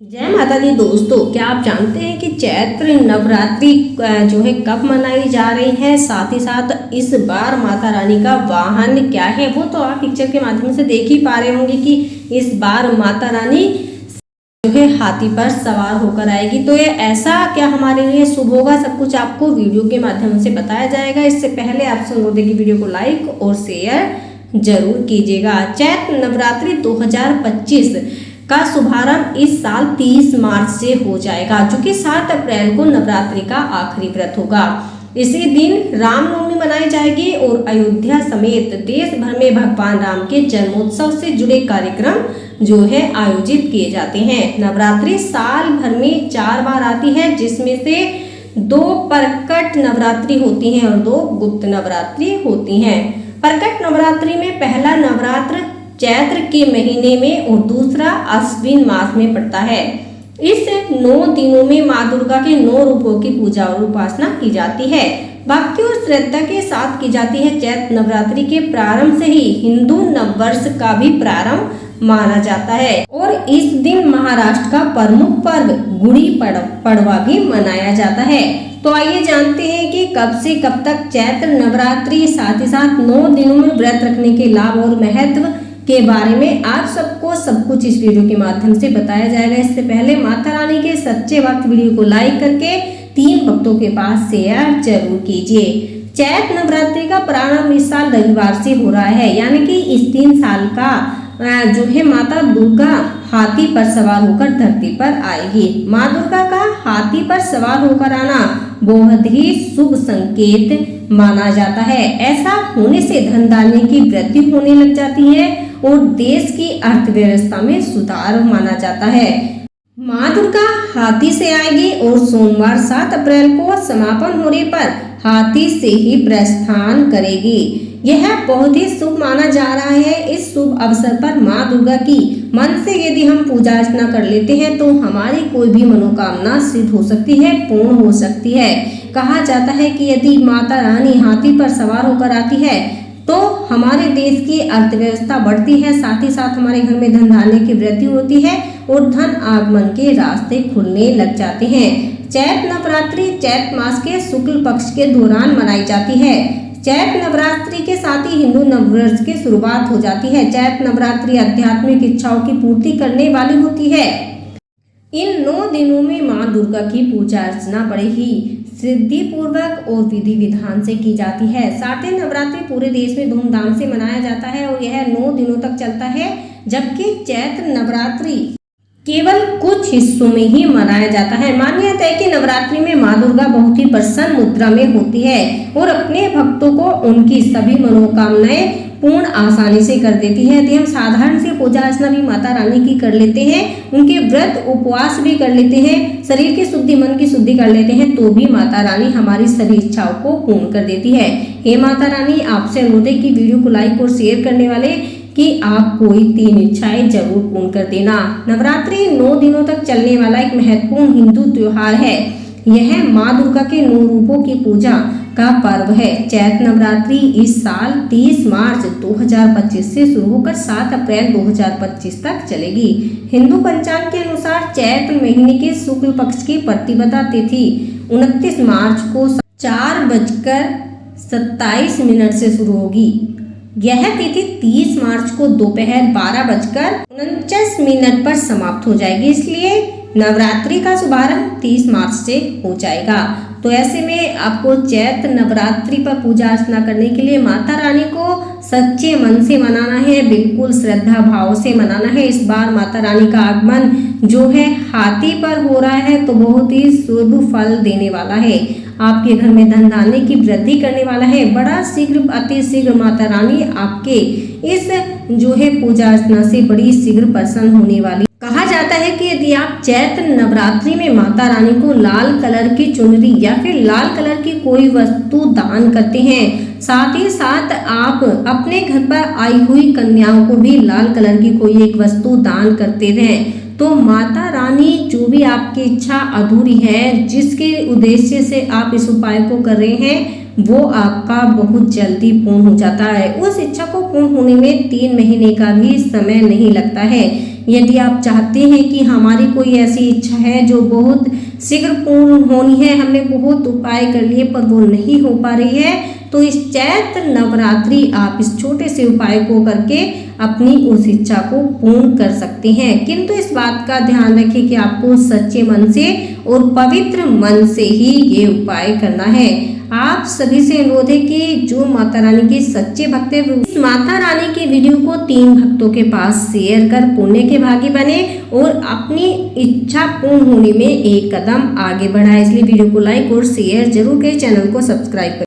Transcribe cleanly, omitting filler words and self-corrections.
जय माता दी दोस्तों, क्या आप जानते हैं कि चैत्र नवरात्रि जो है कब मनाई जा रही है। साथ ही साथ इस बार माता रानी का वाहन क्या है वो तो आप पिक्चर के माध्यम से देख ही पा रहे होंगे कि इस बार माता रानी जो है हाथी पर सवार होकर आएगी। तो ये ऐसा क्या हमारे लिए शुभ होगा, सब कुछ आपको वीडियो के माध्यम से बताया जाएगा। इससे पहले आपसे अनुरोध है कि वीडियो को लाइक और शेयर जरूर कीजिएगा। चैत्र नवरात्रि 2025 का शुभारंभ इस साल 30 मार्च से हो जाएगा, जो कि 7 अप्रैल को नवरात्रि का आखिरी व्रत होगा। इसी दिन रामनवमी मनाई जाएगी और अयोध्या समेत देश भर में भगवान राम के जन्मोत्सव से जुड़े कार्यक्रम जो है आयोजित किए जाते हैं। नवरात्रि साल भर में 4 बार आती है, जिसमें से 2 प्रकट नवरात्रि होती हैं और 2 गुप्त नवरात्रि होती हैं। प्रकट नवरात्रि में पहला नवरात्र चैत्र के महीने में और दूसरा अश्विन मास में पड़ता है। इस 9 दिनों में माँ दुर्गा के 9 रूपों की पूजा और उपासना की जाती है। भक्ति और श्रद्धा के साथ की जाती है। चैत्र नवरात्रि के प्रारंभ से ही हिंदू नववर्ष का भी प्रारंभ माना जाता है और इस दिन महाराष्ट्र का प्रमुख पर्व गुड़ी पड़वा भी मनाया जाता है। तो आइए जानते हैं कि कब से कब तक चैत्र नवरात्रि, साथ ही साथ 9 दिनों में व्रत रखने के लाभ और महत्व के बारे में आप सबको सब कुछ इस वीडियो के माध्यम से बताया जाएगा। इससे पहले माता रानी के सच्चे भक्त वीडियो को लाइक करके 3 भक्तों के पास शेयर जरूर कीजिए। चैत्र नवरात्रि का प्रारंभ इस साल रविवार से हो रहा है, यानी कि इस 3 साल का जो है माता दुर्गा हाथी पर सवार होकर धरती पर आएगी। माँ दुर्गा का हाथी पर सवार होकर आना बहुत ही शुभ संकेत माना जाता है। ऐसा होने से धन धान्य की वृद्धि होने लग जाती है और देश की अर्थव्यवस्था में सुधार माना जाता है। माँ दुर्गा हाथी से आएगी और सोमवार 7 अप्रैल को समापन होने पर हाथी से ही प्रस्थान करेगी। यह बहुत ही शुभ माना जा रहा है। इस शुभ अवसर पर माँ दुर्गा की मन से यदि हम पूजा अर्चना कर लेते हैं तो हमारी कोई भी मनोकामना सिद्ध हो सकती है, पूर्ण हो सकती है। कहा जाता है कि यदि माता रानी हाथी पर सवार होकर आती है तो हमारे देश की अर्थव्यवस्था बढ़ती है, साथ ही साथ हमारे घर में धन धान्य की वृद्धि होती है और धन आगमन के रास्ते खुलने लग जाते हैं। चैत्र नवरात्रि चैत्र मास के शुक्ल पक्ष के दौरान मनाई जाती है। चैत्र नवरात्रि के साथ ही हिंदू नववर्ष की शुरुआत हो जाती है। चैत्र नवरात्रि आध्यात्मिक इच्छाओं की पूर्ति करने वाली होती है। इन 9 दिनों में माँ दुर्गा की पूजा अर्चना बड़े ही सिद्धि पूर्वक और विधि विधान से की जाती है। शारदीय नवरात्रि पूरे देश में धूमधाम से मनाया जाता है और यह 9 दिनों तक चलता है, जबकि चैत्र नवरात्रि केवल कुछ हिस्सों में ही मनाया जाता है। मान्यता है कि नवरात्रि में माँ दुर्गा बहुत ही प्रसन्न मुद्रा में होती है और अपने भक्तों को उनकी सभी मनोकामनाएं पूर्ण आसानी से कर देती है। यदि हम साधारण से पूजा अर्चना भी माता रानी की कर लेते हैं, उनके व्रत उपवास भी कर लेते हैं, शरीर की शुद्धि मन की शुद्धि कर लेते हैं, तो भी माता रानी हमारी सभी इच्छाओं को पूर्ण कर देती है। हे माता रानी, आपसे अनुरोध है कि वीडियो को लाइक और शेयर करने वाले कि आप कोई 3 इच्छाएं जरूर पूर्ण कर देना। नवरात्रि 9 दिनों तक चलने वाला एक महत्वपूर्ण हिंदू त्योहार है। यह माँ दुर्गा के 9 रूपों की पूजा का पर्व है। चैत्र नवरात्रि इस साल 30 मार्च 2025 से शुरू होकर 7 अप्रैल 2025 तक चलेगी। हिंदू पंचांग के अनुसार चैत्र महीने के शुक्ल पक्ष की प्रतिपदा तिथि 29 मार्च को 4:27 से शुरू होगी। यह तिथि 30 मार्च को दोपहर 12:49 पर समाप्त हो जाएगी। इसलिए नवरात्रि का शुभारंभ 30 मार्च से हो जाएगा। तो ऐसे में आपको चैत्र नवरात्रि पर पूजा अर्चना करने के लिए माता रानी को सच्चे मन से मनाना है, बिल्कुल श्रद्धा भाव से मनाना है। इस बार माता रानी का आगमन जो है हाथी पर हो रहा है, तो बहुत ही शुभ फल देने वाला है। आपके घर में धन धान्य की वृद्धि करने वाला है। बड़ा शीघ्र अति शीघ्र माता रानी आपके इस जो है पूजा अर्चना से बड़ी शीघ्र प्रसन्न होने वाली। कहा जाता है कि यदि आप चैत्र नवरात्रि में माता रानी को लाल कलर की चुनरी या फिर लाल कलर की कोई वस्तु दान करते हैं, साथ ही साथ आप अपने घर पर आई हुई कन्याओं को भी लाल कलर की कोई एक वस्तु दान करते रहें, तो माता रानी जो भी आपकी इच्छा अधूरी है, जिसके उद्देश्य से आप इस उपाय को कर रहे हैं, वो आपका बहुत जल्दी पूर्ण हो जाता है। उस इच्छा को पूर्ण होने में 3 महीने का भी समय नहीं लगता है। यदि आप चाहते हैं कि हमारी कोई ऐसी इच्छा है जो बहुत शीघ्र पूर्ण होनी है, हमने बहुत उपाय कर लिए पर वो नहीं हो पा रही है, तो इस चैत्र नवरात्रि आप इस छोटे से उपाय को करके अपनी उस इच्छा को पूर्ण कर सकते हैं। किंतु इस बात का ध्यान रखें कि आपको सच्चे मन से और पवित्र मन से ही ये उपाय करना है। आप सभी से अनुरोध है कि जो माता रानी के सच्चे भक्त हैं, इस माता रानी के वीडियो को 3 भक्तों के पास शेयर कर पुण्य के भागी बने और अपनी इच्छा पूर्ण होने में एक कदम आगे बढ़ाए। इसलिए वीडियो को लाइक और शेयर जरूर करें, चैनल को सब्सक्राइब करें।